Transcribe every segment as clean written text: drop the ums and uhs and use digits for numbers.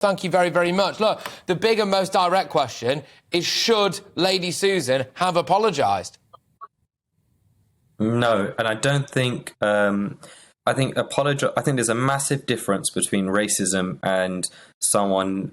Thank you very, very much. Look, the big and most direct question is, should Lady Susan have apologised? No, and I don't think. I think there's a massive difference between racism and someone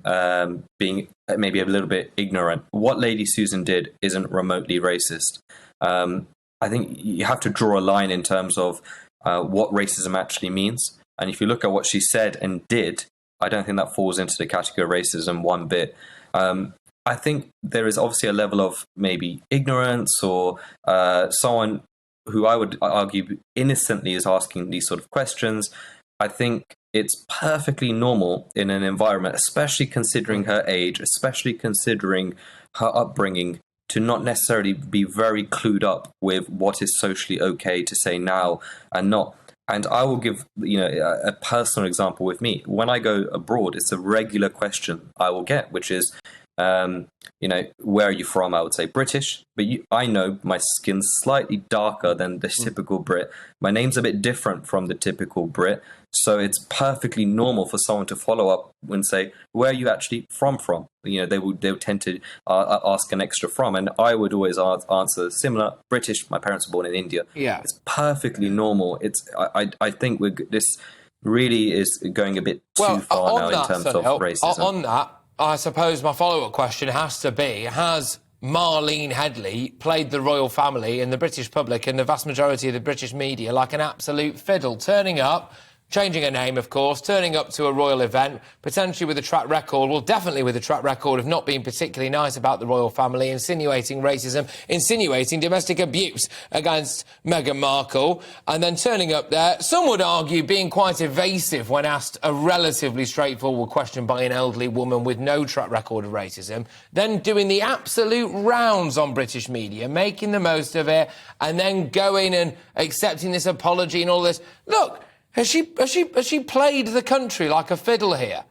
being maybe a little bit ignorant. What Lady Susan did isn't remotely racist. I think you have to draw a line in terms of what racism actually means. And if you look at what she said and did, I don't think that falls into the category of racism one bit. I think there is obviously a level of maybe ignorance or someone who I would argue innocently is asking these sort of questions. I think it's perfectly normal in an environment, especially considering her age, especially considering her upbringing, to not necessarily be very clued up with what is socially okay to say now and not. And I will give, a personal example with me. When I go abroad, it's a regular question I will get, which is, where are you from? I would say British, but I know my skin's slightly darker than the typical Brit. My name's a bit different from the typical Brit. So it's perfectly normal for someone to follow up and say, where are you actually from? They would tend to ask an extra from. And I would always answer similar, British. My parents were born in India. Yeah. It's perfectly normal. I think this really is going a bit too far now in terms of racism. On that, I suppose my follow-up question has to be, has Marlene Headley played the royal family and the British public and the vast majority of the British media like an absolute fiddle, turning up, changing her name, of course, turning up to a royal event, potentially with a track record, well, definitely with a track record of not being particularly nice about the royal family, insinuating racism, insinuating domestic abuse against Meghan Markle, and then turning up there, some would argue being quite evasive when asked a relatively straightforward question by an elderly woman with no track record of racism, then doing the absolute rounds on British media, making the most of it, and then going and accepting this apology and all this. Look, Has she played the country like a fiddle here?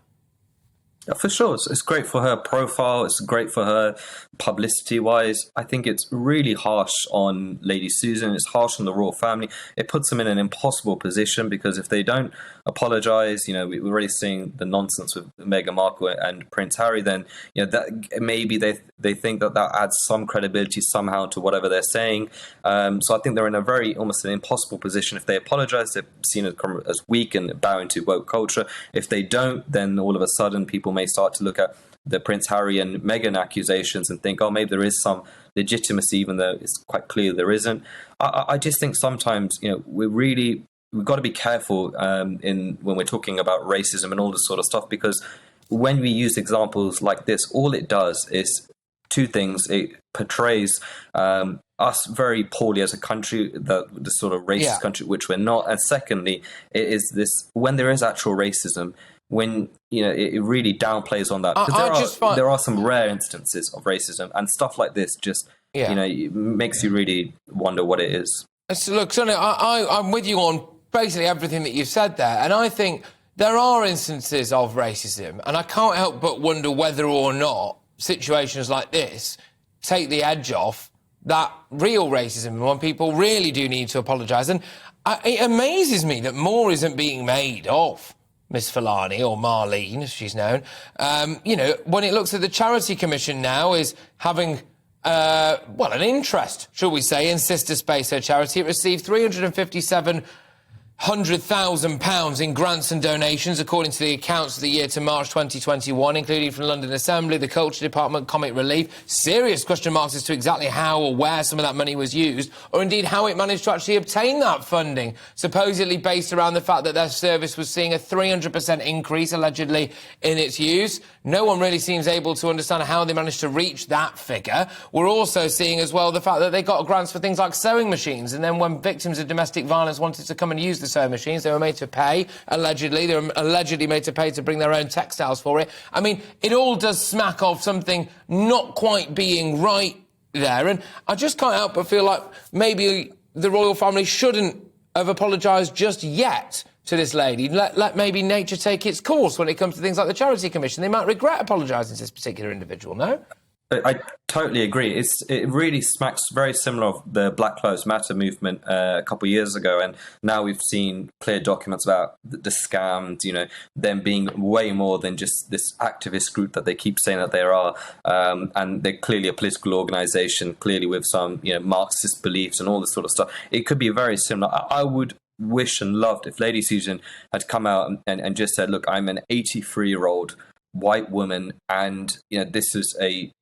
Yeah, for sure. It's great for her profile. It's great for her publicity-wise. I think it's really harsh on Lady Susan. It's harsh on the royal family. It puts them in an impossible position because if they don't apologise, we're already seeing the nonsense with Meghan Markle and Prince Harry, then, that maybe they think that adds some credibility somehow to whatever they're saying. So I think they're in a very, almost an impossible position. If they apologise, they're seen as weak and bowing to woke culture. If they don't, then all of a sudden people may start to look at the Prince Harry and Meghan accusations and think, oh, maybe there is some legitimacy, even though it's quite clear there isn't. I just think sometimes, we've got to be careful when we're talking about racism and all this sort of stuff, because when we use examples like this, all it does is two things. It portrays us very poorly as a country, the sort of racist country, which we're not. And secondly, it is this, when there is actual racism, when it really downplays on that, because there are some rare instances of racism, and stuff like this just it makes you really wonder what it is. So look, Sonny, I'm with you on basically everything that you've said there, and I think there are instances of racism, and I can't help but wonder whether or not situations like this take the edge off that real racism, when people really do need to apologise. And it amazes me that more isn't being made of Miss Fulani, or Marlene, as she's known. When it looks at the Charity Commission now is having, an interest, shall we say, in Sister Space, her charity. It received £357,000 in grants and donations, according to the accounts of the year to March 2021, including from London Assembly, the Culture Department, Comic Relief. Serious question marks as to exactly how or where some of that money was used, or indeed how it managed to actually obtain that funding, supposedly based around the fact that their service was seeing a 300% increase, allegedly, in its use. No one really seems able to understand how they managed to reach that figure. We're also seeing as well the fact that they got grants for things like sewing machines, and then when victims of domestic violence wanted to come and use the sewing machines, they were made to pay, allegedly. They were allegedly made to pay to bring their own textiles for it. I mean, it all does smack of something not quite being right there, and I just can't help but feel like maybe the royal family shouldn't have apologised just yet to this lady. Let maybe nature take its course when it comes to things like the Charity Commission. They might regret apologising to this particular individual, no? I totally agree. It really smacks very similar of the Black Lives Matter movement a couple of years ago, and now we've seen clear documents about the scams. Them being way more than just this activist group that they keep saying that they are, and they're clearly a political organisation, clearly with some Marxist beliefs and all this sort of stuff. It could be very similar. I would wish and loved if Lady Susan had come out and just said, "Look, I'm an 83-year-old white woman, and this is a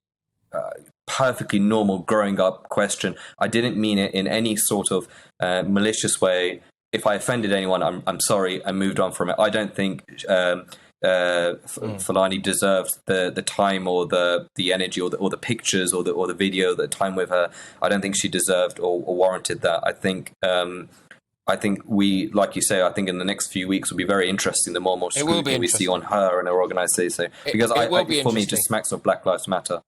perfectly normal growing up question. I didn't mean it in any sort of malicious way. If I offended anyone, I'm sorry. I moved on from it. I don't think Fulani deserved the time or the energy or the pictures or the video, the time with her. I don't think she deserved or warranted that. I think we, like you say, I think in the next few weeks will be very interesting. The more and more scrutiny we see on her and her organisation, because for me, it just smacks of Black Lives Matter.